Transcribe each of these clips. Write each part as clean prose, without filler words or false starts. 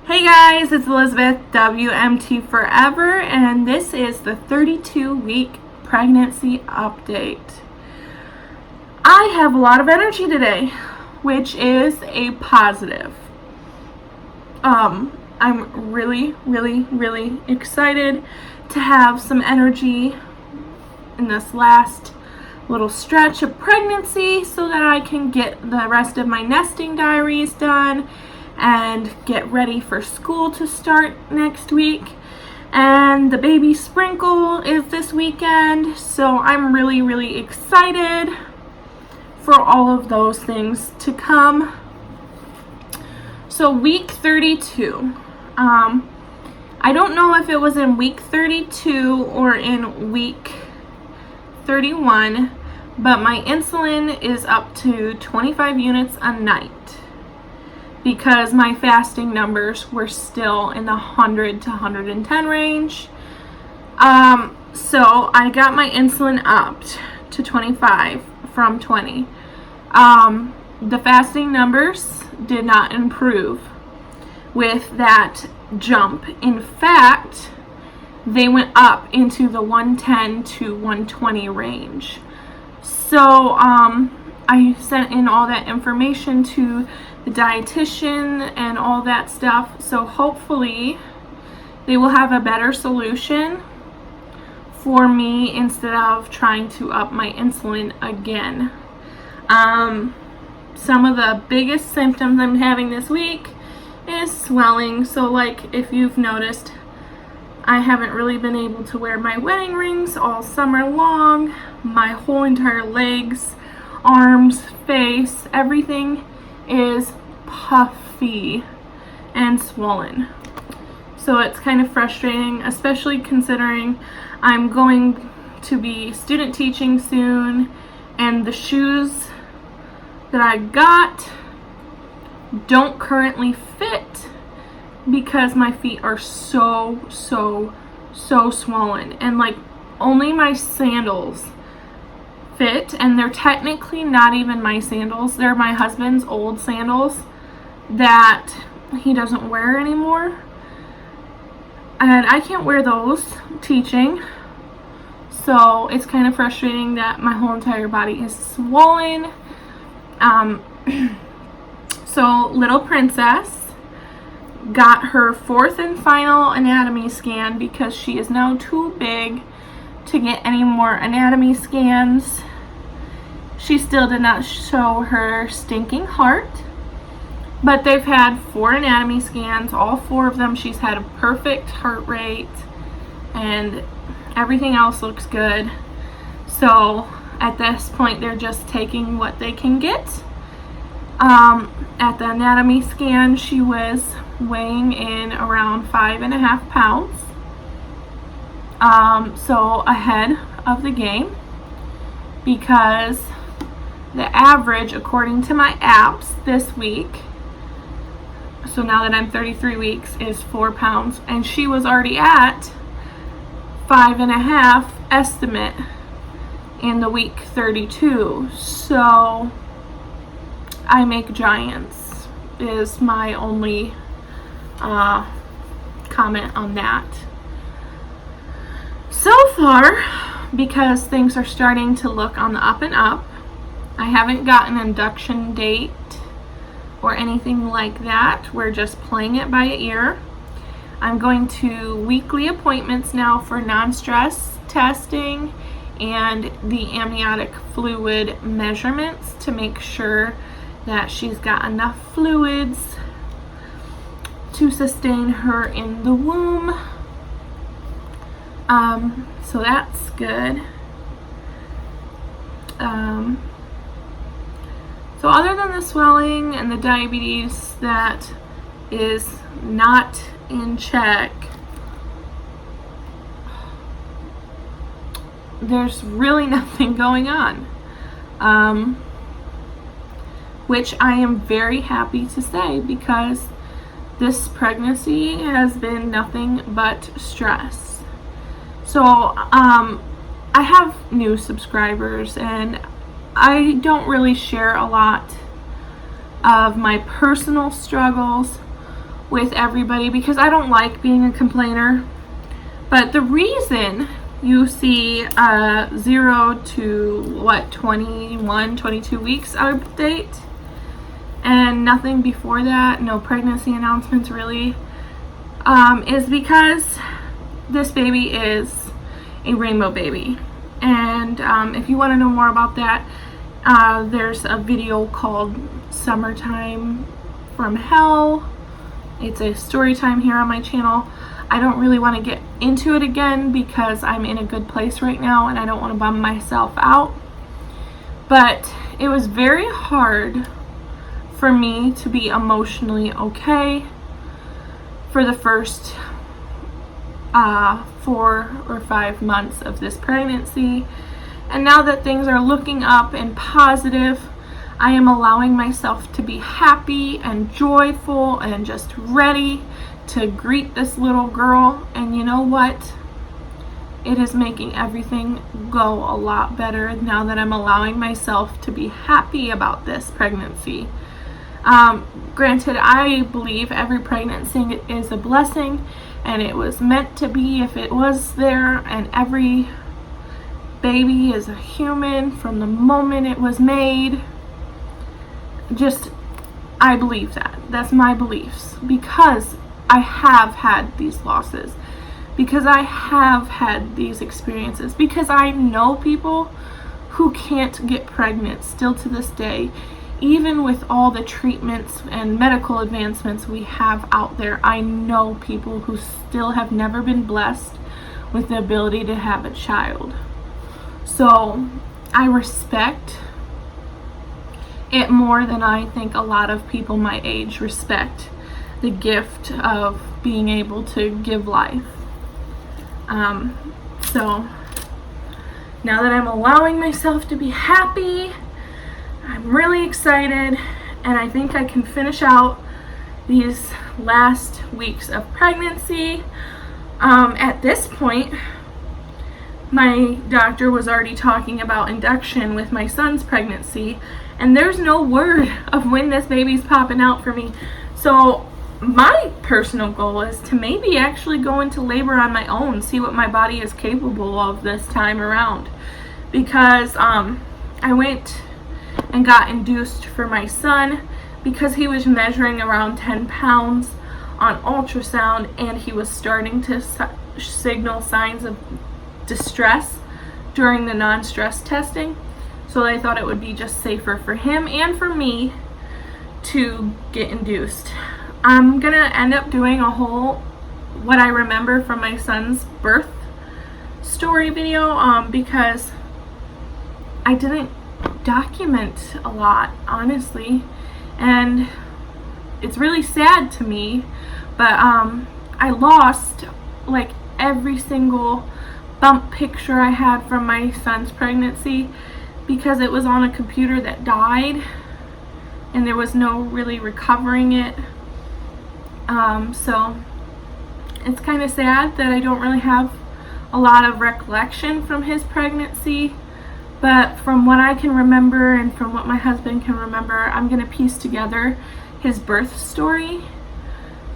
Hey guys, it's Elizabeth, WMT Forever, and this is the 32-week pregnancy update. I have a lot of energy today, which is a positive. I'm really excited to have some energy in this last little stretch of pregnancy so that I can get the rest of my nesting diaries done and get ready for school to start next week. And the baby sprinkle is this weekend, so I'm really excited for all of those things to come. So week 32, I don't know if it was in week 32 or in week 31, but my insulin is up to 25 units a night because my fasting numbers were still in the 100 to 110 range. So I got my insulin upped to 25 from 20. The fasting numbers did not improve with that jump. In fact, they went up into the 110 to 120 range. So I sent in all that information to the dietitian and all that stuff. So hopefully they will have a better solution for me instead of trying to up my insulin again. Some of the biggest symptoms I'm having this week is swelling. So like if you've noticed, I haven't really been able to wear my wedding rings all summer long. My whole entire legs, arms, face, everything is puffy and swollen. So it's kind of frustrating, especially considering I'm going to be student teaching soon, and the shoes that I got don't currently fit because my feet are so swollen, and like only my sandals fit, and they're technically not even my sandals. They're my husband's old sandals that he doesn't wear anymore, and I can't wear those teaching. So it's kind of frustrating that my whole entire body is swollen. So little princess got her fourth and final anatomy scan because she is now too big to get any more anatomy scans. She still did not show her stinking heart, but they've had 4 anatomy scans. All 4 of them she's had a perfect heart rate and everything else looks good. So at this point they're just taking what they can get. At the anatomy scan she was weighing in around 5.5 pounds. So ahead of the game, because the average according to my apps this week, so now that I'm 33 weeks, is 4 pounds, and she was already at 5.5 estimate in the week 32. So I make giants is my only comment on that. So far, because things are starting to look on the up and up, I haven't got an induction date or anything like that. We're just playing it by ear. I'm going to weekly appointments now for non-stress testing and the amniotic fluid measurements to make sure that she's got enough fluids to sustain her in the womb. So that's good. So other than the swelling and the diabetes that is not in check, there's really nothing going on, which I am very happy to say, because this pregnancy has been nothing but stress. So I have new subscribers, and I don't really share a lot of my personal struggles with everybody because I don't like being a complainer. But the reason you see 0 to 21, 22 weeks update and nothing before that, no pregnancy announcements really, is because this baby is a rainbow baby. And if you want to know more about that, there's a video called Summertime from Hell. It's a story time here on my channel. I don't really want to get into it again because I'm in a good place right now and I don't want to bum myself out. But it was very hard for me to be emotionally okay for the first 4 or 5 months of this pregnancy. And now that things are looking up and positive, I am allowing myself to be happy and joyful and just ready to greet this little girl. And you know what? It is making everything go a lot better now that I'm allowing myself to be happy about this pregnancy. Granted, I believe every pregnancy is a blessing and it was meant to be if it was there, and every baby is a human from the moment it was made. Just, I believe that. That's my beliefs because I have had these losses, because I have had these experiences, because I know people who can't get pregnant still to this day. Even with all the treatments and medical advancements we have out there, I know people who still have never been blessed with the ability to have a child. So I respect it more than I think a lot of people my age respect the gift of being able to give life. So now that I'm allowing myself to be happy, I'm really excited, and I think I can finish out these last weeks of pregnancy. At this point, my doctor was already talking about induction with my son's pregnancy, and there's no word of when this baby's popping out for me. So my personal goal is to maybe actually go into labor on my own, see what my body is capable of this time around, because I went and got induced for my son because he was measuring around 10 pounds on ultrasound and he was starting to signal signs of distress during the non-stress testing. So I thought it would be just safer for him and for me to get induced. I'm gonna end up doing a whole what I remember from my son's birth story video because I didn't document a lot, honestly, and it's really sad to me, but I lost like every single bump picture I had from my son's pregnancy because it was on a computer that died and there was no really recovering it. So it's kind of sad that I don't really have a lot of recollection from his pregnancy. But from what I can remember and from what my husband can remember, I'm going to piece together his birth story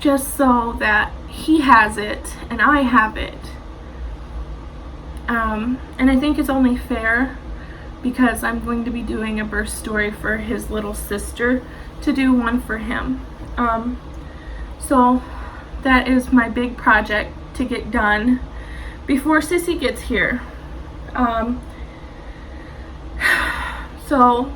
just so that he has it and I have it. And I think it's only fair because I'm going to be doing a birth story for his little sister to do one for him. So that is my big project to get done before Sissy gets here. So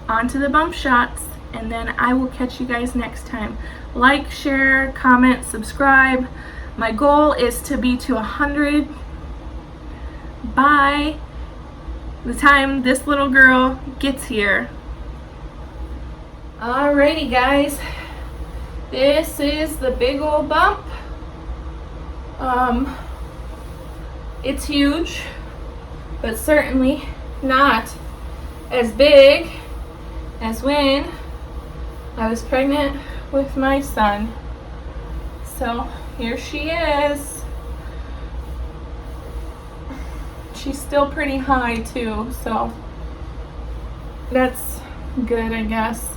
on to the bump shots, and then I will catch you guys next time. Like, share, comment, subscribe. My goal is to be to 100 by the time this little girl gets here. Alrighty guys, this is the big old bump. It's huge, but certainly not as big as when I was pregnant with my son. So here she is. She's still pretty high too, so that's good, I guess.